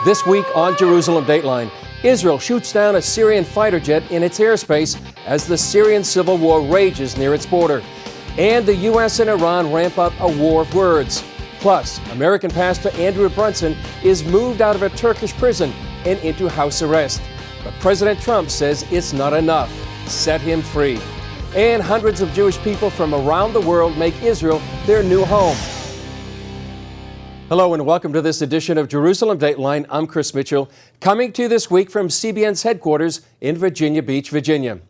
This week on Jerusalem Dateline, Israel shoots down a Syrian fighter jet in its airspace as the Syrian civil war rages near its border. And the U.S. and Iran ramp up a war of words. Plus, American pastor Andrew Brunson is moved out of a Turkish prison and into house arrest. But President Trump says it's not enough. Set him free. And hundreds of Jewish people from around the world make Israel their new home. Hello and welcome to this edition of Jerusalem Dateline. I'm Chris Mitchell, coming to you this week from CBN's headquarters in Virginia Beach, Virginia.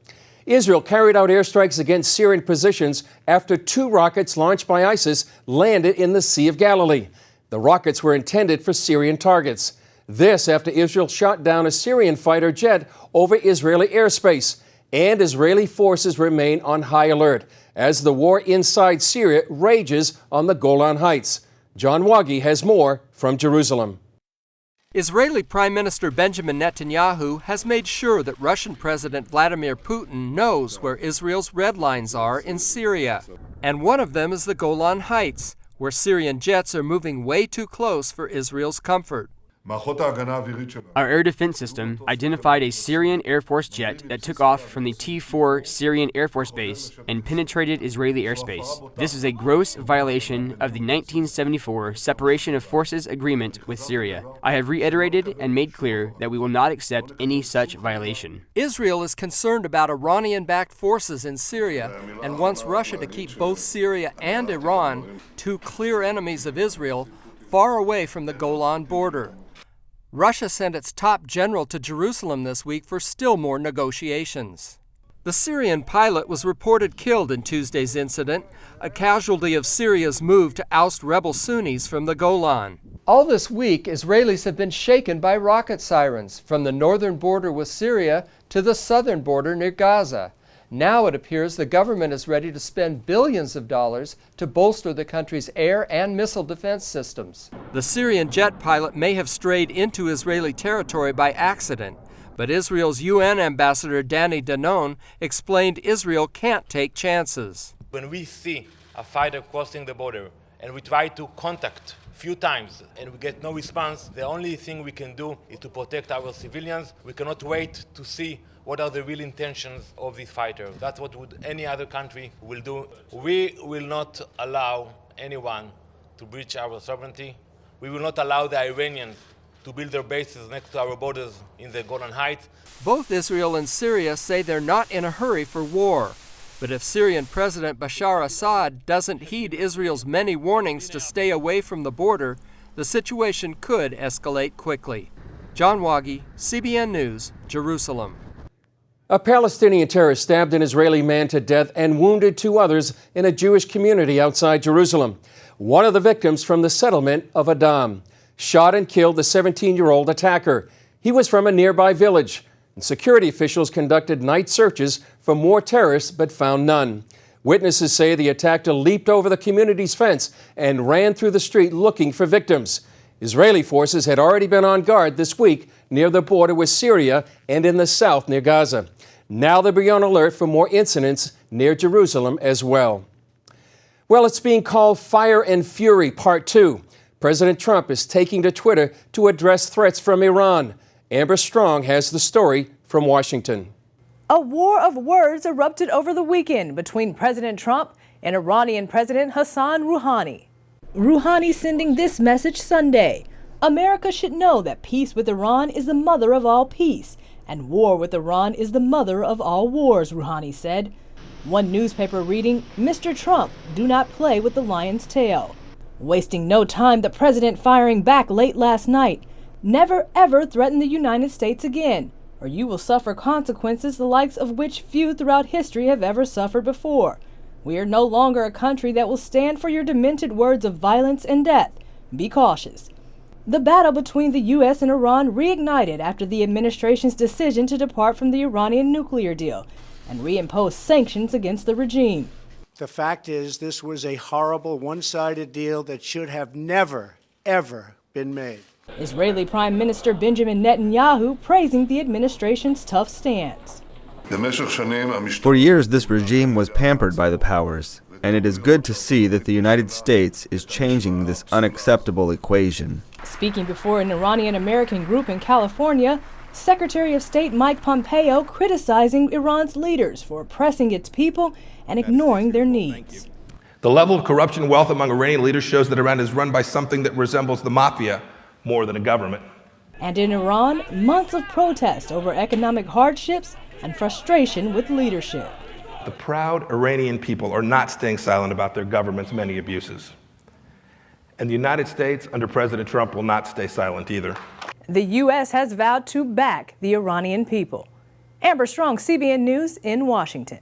Israel carried out airstrikes against Syrian positions after 2 rockets launched by ISIS landed in the Sea of Galilee. The rockets were intended for Syrian targets. This after Israel shot down a Syrian fighter jet over Israeli airspace. And Israeli forces remain on high alert as the war inside Syria rages on the Golan Heights. John Wagi has more from Jerusalem. Israeli Prime Minister Benjamin Netanyahu has made sure that Russian President Vladimir Putin knows where Israel's red lines are in Syria. And one of them is the Golan Heights, where Syrian jets are moving way too close for Israel's comfort. Our air defense system identified a Syrian Air Force jet that took off from the T4 Syrian Air Force Base and penetrated Israeli airspace. This is a gross violation of the 1974 Separation of Forces Agreement with Syria. I have reiterated and made clear that we will not accept any such violation. Israel is concerned about Iranian-backed forces in Syria and wants Russia to keep both Syria and Iran, 2 clear enemies of Israel, far away from the Golan border. Russia sent its top general to Jerusalem this week for still more negotiations. The Syrian pilot was reported killed in Tuesday's incident, a casualty of Syria's move to oust rebel Sunnis from the Golan. All this week, Israelis have been shaken by rocket sirens from the northern border with Syria to the southern border near Gaza. Now it appears the government is ready to spend billions of dollars to bolster the country's air and missile defense systems. The Syrian jet pilot may have strayed into Israeli territory by accident, but Israel's UN ambassador Danny Danon explained Israel can't take chances. When we see a fighter crossing the border and we try to contact a few times and we get no response, the only thing we can do is to protect our civilians. We cannot wait to see what are the real intentions of this fighter. That's what any other country will do. We will not allow anyone to breach our sovereignty. We will not allow the Iranians to build their bases next to our borders in the Golan Heights. Both Israel and Syria say they're not in a hurry for war. But if Syrian President Bashar Assad doesn't heed Israel's many warnings to stay away from the border, the situation could escalate quickly. John Wagi, CBN News, Jerusalem. A Palestinian terrorist stabbed an Israeli man to death and wounded 2 others in a Jewish community outside Jerusalem. One of the victims from the settlement of Adam shot and killed the 17-year-old attacker. He was from a nearby village. And security officials conducted night searches for more terrorists but found none. Witnesses say the attacker leaped over the community's fence and ran through the street looking for victims. Israeli forces had already been on guard this week near the border with Syria and in the south near Gaza. Now they'll be on alert for more incidents near Jerusalem as well. Well, it's being called Fire and Fury Part 2. President Trump is taking to Twitter to address threats from Iran. Amber Strong has the story from Washington. A war of words erupted over the weekend between President Trump and Iranian President Hassan Rouhani. Rouhani sending this message Sunday: America should know that peace with Iran is the mother of all peace, and war with Iran is the mother of all wars, Rouhani said. One newspaper reading, Mr. Trump, do not play with the lion's tail. Wasting no time, the president firing back late last night. Never ever threaten the United States again, or you will suffer consequences the likes of which few throughout history have ever suffered before. We are no longer a country that will stand for your demented words of violence and death. Be cautious. The battle between the U.S. and Iran reignited after the administration's decision to depart from the Iranian nuclear deal and reimpose sanctions against the regime. The fact is, this was a horrible, one-sided deal that should have never, ever been made. Israeli Prime Minister Benjamin Netanyahu praising the administration's tough stance. For years, this regime was pampered by the powers, and it is good to see that the United States is changing this unacceptable equation. Speaking before an Iranian-American group in California, Secretary of State Mike Pompeo criticizing Iran's leaders for oppressing its people and ignoring their needs. The level of corruption and wealth among Iranian leaders shows that Iran is run by something that resembles the mafia more than a government. And in Iran, months of protest over economic hardships and frustration with leadership. The proud Iranian people are not staying silent about their government's many abuses. And the United States, under President Trump, will not stay silent either. The U.S. has vowed to back the Iranian people. Amber Strong, CBN News in Washington.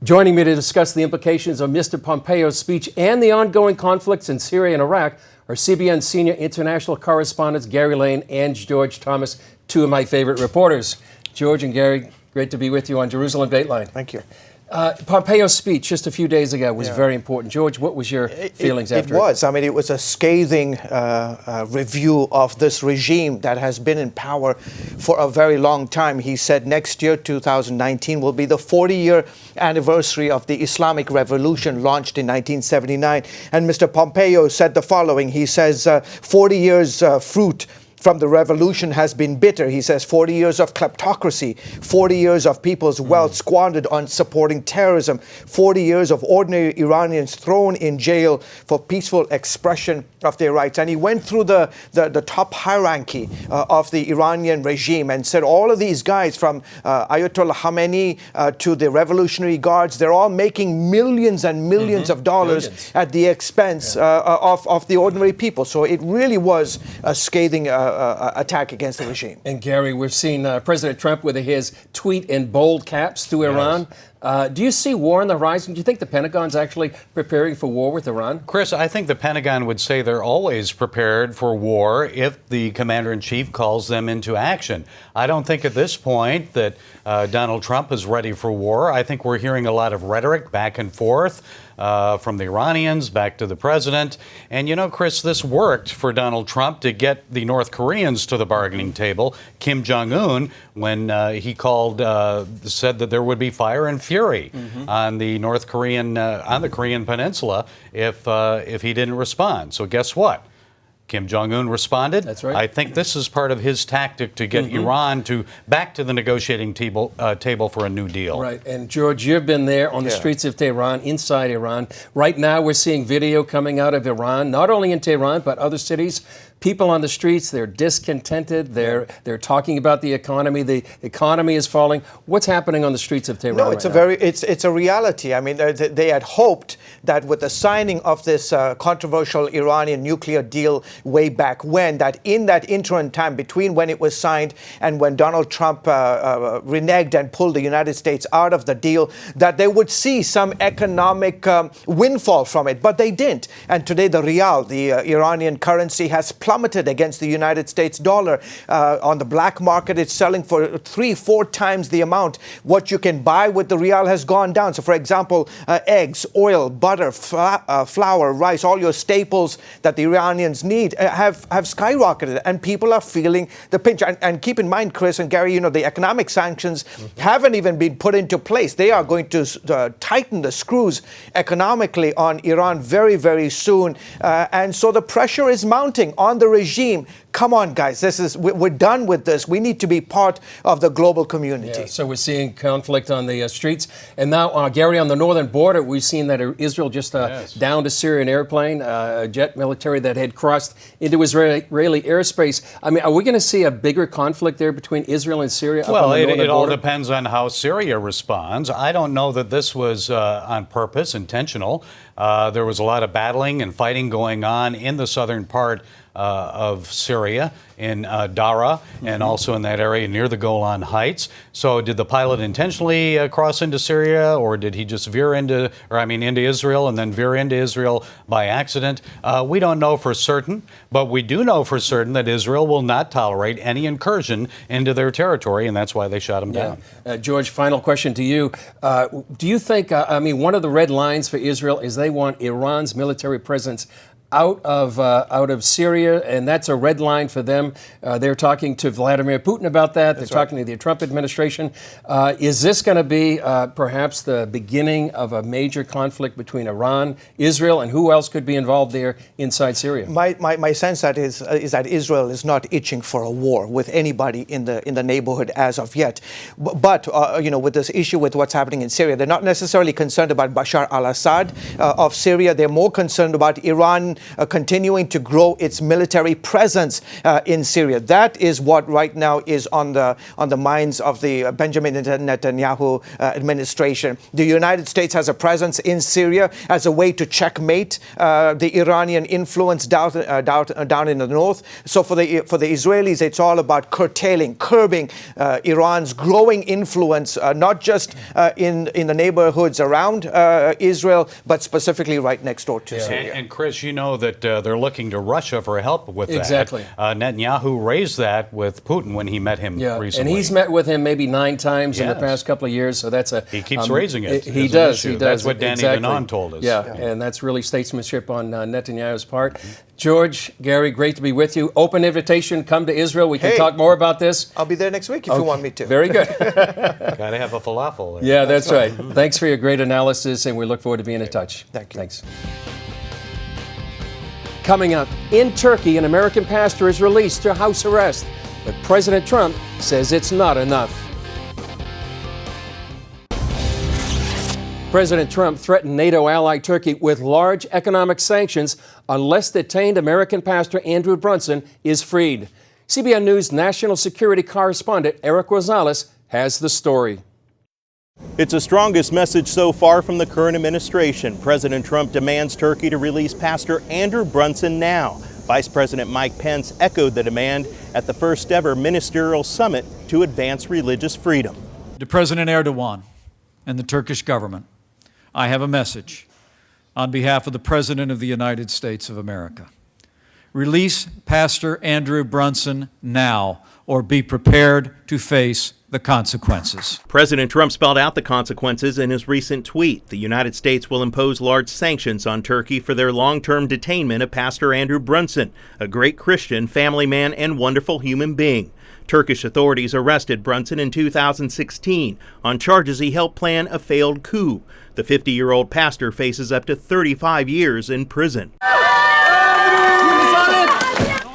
Joining me to discuss the implications of Mr. Pompeo's speech and the ongoing conflicts in Syria and Iraq are CBN senior international correspondents Gary Lane and George Thomas, two of my favorite reporters. George and Gary, great to be with you on Jerusalem Dateline. Thank you. Pompeo's speech just a few days ago was very important. George, what was your feelings after it? It was. I mean, it was a scathing review of this regime that has been in power for a very long time. He said next year, 2019, will be the 40-year anniversary of the Islamic Revolution launched in 1979. And Mr. Pompeo said the following. He says, 40 years fruit from the revolution has been bitter. He says 40 years of kleptocracy, 40 years of people's wealth squandered on supporting terrorism, 40 years of ordinary Iranians thrown in jail for peaceful expression of their rights. And he went through the top hierarchy of the Iranian regime and said all of these guys from Ayatollah Khamenei to the Revolutionary Guards, they're all making millions and millions of dollars at the expense of the ordinary people. So it really was a scathing attack against the regime. And Gary, we've seen President Trump with his tweet in bold caps to Iran. Do you see war on the horizon? Do you think the Pentagon's actually preparing for war with Iran? Chris, I think the Pentagon would say they're always prepared for war if the commander-in-chief calls them into action. I don't think at this point that Donald Trump is ready for war. I think we're hearing a lot of rhetoric back and forth from the Iranians back to the president. And you know, Chris, this worked for Donald Trump to get the North Koreans to the bargaining table. Kim Jong-un, when he said that there would be fire and fury on the North Korean, on the Korean Peninsula if he didn't respond. So guess what? Kim Jong-un responded. That's right. I think this is part of his tactic to get Iran back to the negotiating table for a new deal. Right. And George, you've been there on the streets of Tehran, inside Iran. Right now, we're seeing video coming out of Iran, not only in Tehran, but other cities. People on the streets, they're discontented. They're talking about the economy. The economy is falling. What's happening on the streets of Tehran? No, it's it's a reality. I mean, they had hoped that with the signing of this controversial Iranian nuclear deal way back when, that in that interim time between when it was signed and when Donald Trump reneged and pulled the United States out of the deal, that they would see some economic windfall from it. But they didn't. And today the rial, the Iranian currency, has plummeted against the United States dollar. On the black market, it's selling for 3-4 times the amount. What you can buy with the rial has gone down. So, for example, eggs, oil, butter, flour, rice, all your staples that the Iranians need have skyrocketed, and people are feeling the pinch. And keep in mind, Chris and Gary, you know, the economic sanctions haven't even been put into place. They are going to tighten the screws economically on Iran very, very soon. And so the pressure is mounting on the regime. Come on, guys, we're done with this. We need to be part of the global community. Yeah, so we're seeing conflict on the streets. And now, Gary, on the northern border, we've seen that Israel just downed a Syrian airplane, a jet military that had crossed into Israeli airspace. I mean, are we going to see a bigger conflict there between Israel and Syria? Well, it all depends on how Syria responds. I don't know that this was on purpose, intentional. There was a lot of battling and fighting going on in the southern part of Syria, in Dara, and also in that area near the Golan Heights. So did the pilot intentionally cross into Syria, or did he just into Israel and then veer into Israel by accident? We don't know for certain, but we do know for certain that Israel will not tolerate any incursion into their territory, and that's why they shot him down. George, final question to you. Do you think, one of the red lines for Israel is they want Iran's military presence out of Syria, and that's a red line for them. They're talking to Vladimir Putin about that. They're talking to the Trump administration. Is this going to be perhaps the beginning of a major conflict between Iran, Israel, and who else could be involved there inside Syria? My sense is that Israel is not itching for a war with anybody in the neighborhood as of yet. But with this issue with what's happening in Syria, they're not necessarily concerned about Bashar al-Assad of Syria. They're more concerned about Iran continuing to grow its military presence in Syria. That is what right now is on the minds of the Benjamin Netanyahu administration. The United States has a presence in Syria as a way to checkmate the Iranian influence down in the north. So for the Israelis, it's all about curbing Iran's growing influence, not just in the neighborhoods around Israel, but specifically right next door to Syria. And Chris, you know that they're looking to Russia for help with that. Exactly. Netanyahu raised that with Putin when he met him recently. And he's met with him maybe 9 times in the past couple of years, so that's he keeps raising it. He does. That's what Danny Danon told us. Yeah, and that's really statesmanship on Netanyahu's part. George, Gary, great to be with you. Open invitation, come to Israel. We can talk more about this. I'll be there next week if you want me to. Very good. Got to have a falafel there. Yeah, that's right. Thanks for your great analysis, and we look forward to being in touch. Thank you. Thanks. Coming up, in Turkey, an American pastor is released to house arrest, but President Trump says it's not enough. President Trump threatened NATO ally Turkey with large economic sanctions unless detained American pastor Andrew Brunson is freed. CBN News national security correspondent Eric Rosales has the story. It's the strongest message so far from the current administration. President Trump demands Turkey to release Pastor Andrew Brunson now. Vice President Mike Pence echoed the demand at the first ever ministerial summit to advance religious freedom. To President Erdogan and the Turkish government, I have a message on behalf of the President of the United States of America. Release Pastor Andrew Brunson now, or be prepared to face the consequences. President Trump spelled out the consequences in his recent tweet. The United States will impose large sanctions on Turkey for their long-term detainment of Pastor Andrew Brunson, a great Christian, family man, and wonderful human being. Turkish authorities arrested Brunson in 2016 on charges he helped plan a failed coup. The 50-year-old pastor faces up to 35 years in prison.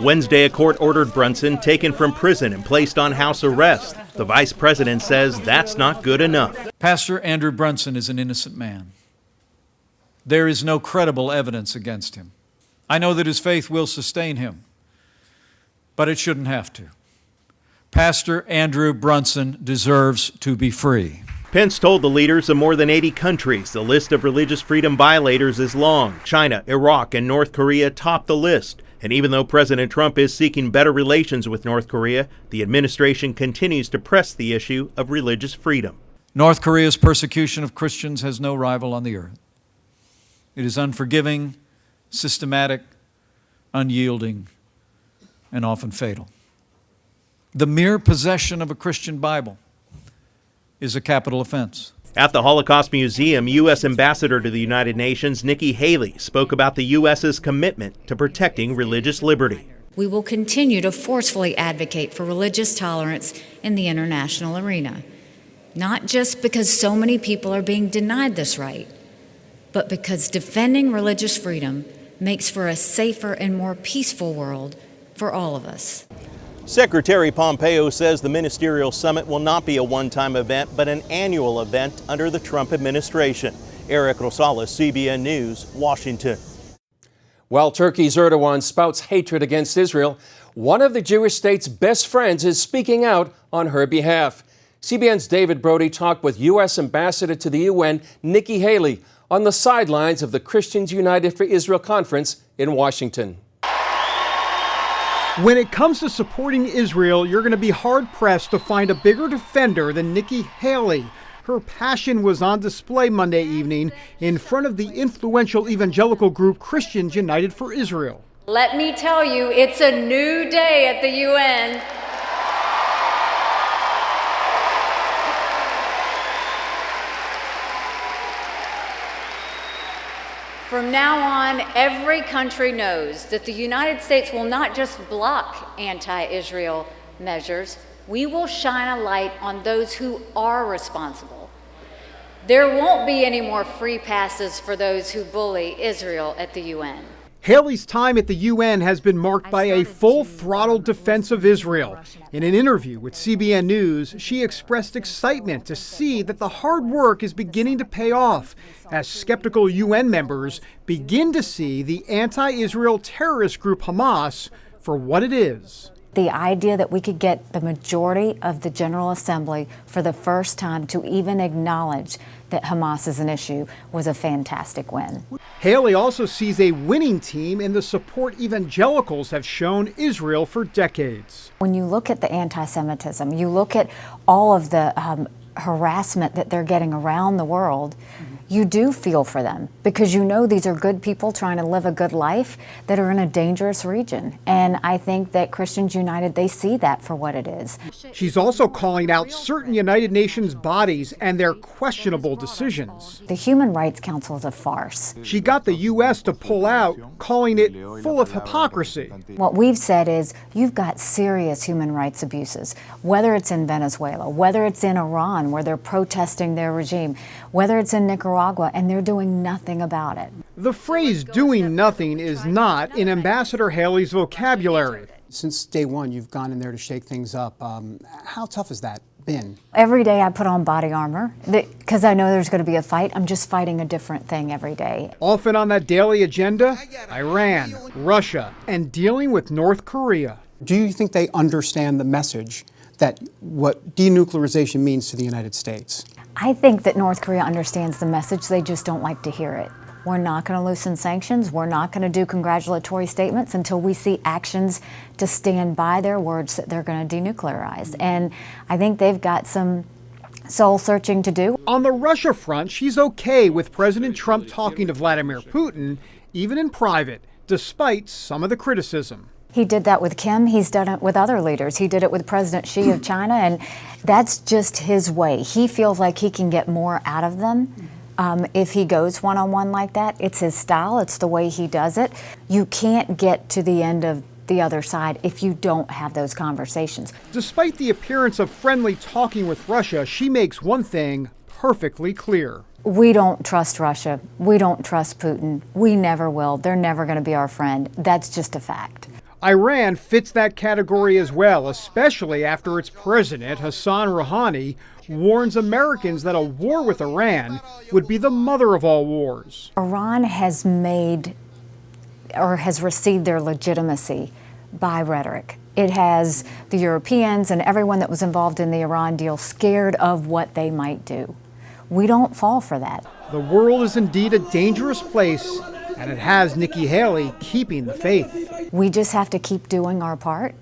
Wednesday, a court ordered Brunson taken from prison and placed on house arrest. The vice president says that's not good enough. Pastor Andrew Brunson is an innocent man. There is no credible evidence against him. I know that his faith will sustain him, but it shouldn't have to. Pastor Andrew Brunson deserves to be free. Pence told the leaders of more than 80 countries the list of religious freedom violators is long. China, Iraq, and North Korea top the list. And even though President Trump is seeking better relations with North Korea, the administration continues to press the issue of religious freedom. North Korea's persecution of Christians has no rival on the earth. It is unforgiving, systematic, unyielding, and often fatal. The mere possession of a Christian Bible is a capital offense. At the Holocaust Museum, U.S. Ambassador to the United Nations Nikki Haley spoke about the U.S.'s commitment to protecting religious liberty. We will continue to forcefully advocate for religious tolerance in the international arena, not just because so many people are being denied this right, but because defending religious freedom makes for a safer and more peaceful world for all of us. Secretary Pompeo says the ministerial summit will not be a one-time event, but an annual event under the Trump administration. Eric Rosales, CBN News, Washington. While Turkey's Erdogan spouts hatred against Israel, one of the Jewish state's best friends is speaking out on her behalf. CBN's David Brody talked with U.S. Ambassador to the UN, Nikki Haley, on the sidelines of the Christians United for Israel conference in Washington. When it comes to supporting Israel, you're going to be hard-pressed to find a bigger defender than Nikki Haley. Her passion was on display Monday evening in front of the influential evangelical group Christians United for Israel. Let me tell you, it's a new day at the UN. From now on, every country knows that the United States will not just block anti-Israel measures, we will shine a light on those who are responsible. There won't be any more free passes for those who bully Israel at the UN. Haley's time at the UN has been marked by a full-throttle defense of Israel. In an interview with CBN News, she expressed excitement to see that the hard work is beginning to pay off as skeptical UN members begin to see the anti-Israel terrorist group Hamas for what it is. The idea that we could get the majority of the General Assembly for the first time to even acknowledge that Hamas is an issue was a fantastic win. Haley also sees a winning team in the support evangelicals have shown Israel for decades. When you look at the anti-Semitism, you look at all of the harassment that they're getting around the world, you do feel for them because you know these are good people trying to live a good life that are in a dangerous region. And I think that Christians United, they see that for what it is. She's also calling out certain United Nations bodies and their questionable decisions. The Human Rights Council is a farce. She got the U.S. to pull out, calling it full of hypocrisy. What we've said is you've got serious human rights abuses, whether it's in Venezuela, whether it's in Iran where they're protesting their regime, whether it's in Nicaragua, and they're doing nothing about it. The phrase doing nothing is not in Ambassador Haley's vocabulary. Since day one, you've gone in there to shake things up. How tough has that been? Every day I put on body armor because I know there's going to be a fight. I'm just fighting a different thing every day. Often on that daily agenda, Iran, Russia, and dealing with North Korea. Do you think they understand the message that what denuclearization means to the United States? I think that North Korea understands the message, they just don't like to hear it. We're not going to loosen sanctions, we're not going to do congratulatory statements until we see actions to stand by their words that they're going to denuclearize. And I think they've got some soul searching to do. On the Russia front, she's okay with President Trump talking to Vladimir Putin, even in private, despite some of the criticism. He did that with Kim. He's done it with other leaders. He did it with President Xi of China, and that's just his way. He feels like he can get more out of them if he goes one-on-one like that. It's his style. It's the way he does it. You can't get to the end of the other side if you don't have those conversations. Despite the appearance of friendly talking with Russia, she makes one thing perfectly clear. We don't trust Russia. We don't trust Putin. We never will. They're never going to be our friend. That's just a fact. Iran fits that category as well, especially after its president, Hassan Rouhani, warns Americans that a war with Iran would be the mother of all wars. Iran has made or has received their legitimacy by rhetoric. It has the Europeans and everyone that was involved in the Iran deal scared of what they might do. We don't fall for that. The world is indeed a dangerous place, and it has Nikki Haley keeping the faith. We just have to keep doing our part,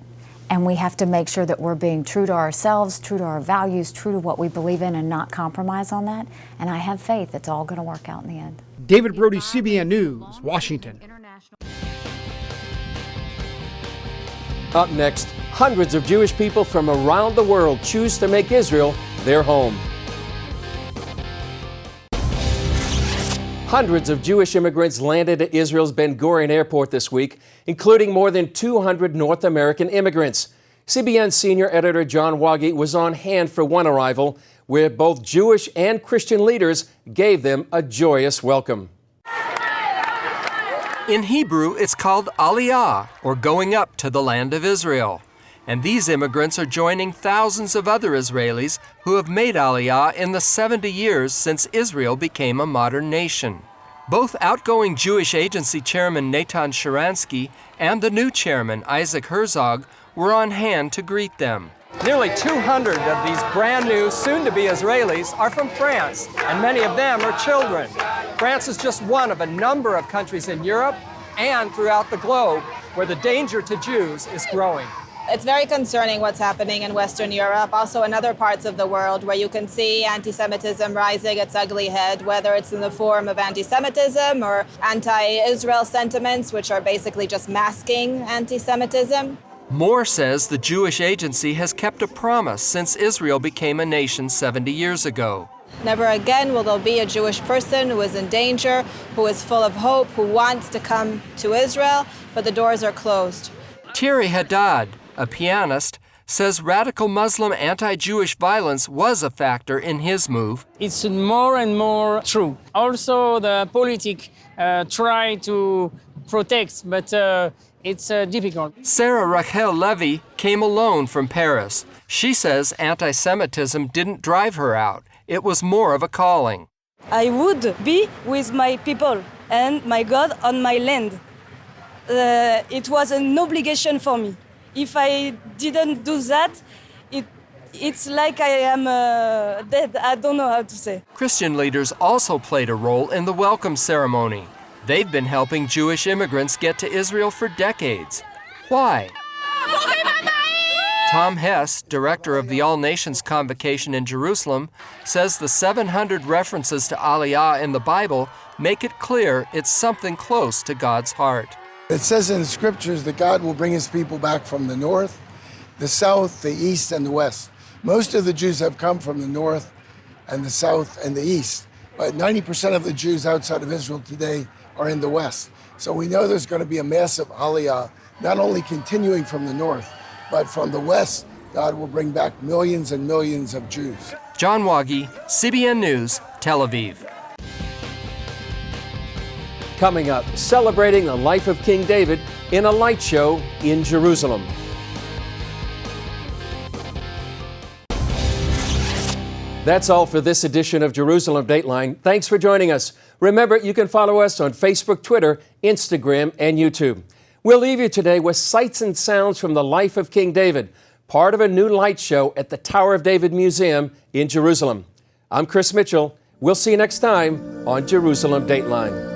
and we have to make sure that we're being true to ourselves, true to our values, true to what we believe in, and not compromise on that. And I have faith it's all going to work out in the end. David Brody, CBN News, Washington. Up next, hundreds of Jewish people from around the world choose to make Israel their home. Hundreds of Jewish immigrants landed at Israel's Ben Gurion Airport this week, including more than 200 North American immigrants. CBN senior editor John Wagi was on hand for one arrival, where both Jewish and Christian leaders gave them a joyous welcome. In Hebrew, it's called Aliyah, or going up to the land of Israel. And these immigrants are joining thousands of other Israelis who have made Aliyah in the 70 years since Israel became a modern nation. Both outgoing Jewish Agency Chairman Natan Sharansky and the new chairman, Isaac Herzog, were on hand to greet them. Nearly 200 of these brand new, soon-to-be Israelis are from France, and many of them are children. France is just one of a number of countries in Europe and throughout the globe where the danger to Jews is growing. It's very concerning what's happening in Western Europe, also in other parts of the world where you can see anti-Semitism rising its ugly head, whether it's in the form of anti-Semitism or anti-Israel sentiments, which are basically just masking anti-Semitism. Moore says the Jewish Agency has kept a promise since Israel became a nation 70 years ago. Never again will there be a Jewish person who is in danger, who is full of hope, who wants to come to Israel, but the doors are closed. Thierry Haddad, a pianist, says radical Muslim anti-Jewish violence was a factor in his move. It's more and more true. Also, the politics try to protect, but it's difficult. Sarah Rachel Levy came alone from Paris. She says anti-Semitism didn't drive her out. It was more of a calling. I would be with my people and my God on my land. It was an obligation for me. If I didn't do that, it's like I am dead. I don't know how to say. Christian leaders also played a role in the welcome ceremony. They've been helping Jewish immigrants get to Israel for decades. Why? Tom Hess, director of the All Nations Convocation in Jerusalem, says the 700 references to Aliyah in the Bible make it clear it's something close to God's heart. It says in the scriptures that God will bring his people back from the north, the south, the east, and the west. Most of the Jews have come from the north and the south and the east, but 90% of the Jews outside of Israel today are in the west. So we know there's going to be a massive aliyah, not only continuing from the north, but from the west. God will bring back millions and millions of Jews. John Wagi, CBN News, Tel Aviv. Coming up, celebrating the life of King David in a light show in Jerusalem. That's all for this edition of Jerusalem Dateline. Thanks for joining us. Remember, you can follow us on Facebook, Twitter, Instagram, and YouTube. We'll leave you today with sights and sounds from the life of King David, part of a new light show at the Tower of David Museum in Jerusalem. I'm Chris Mitchell. We'll see you next time on Jerusalem Dateline.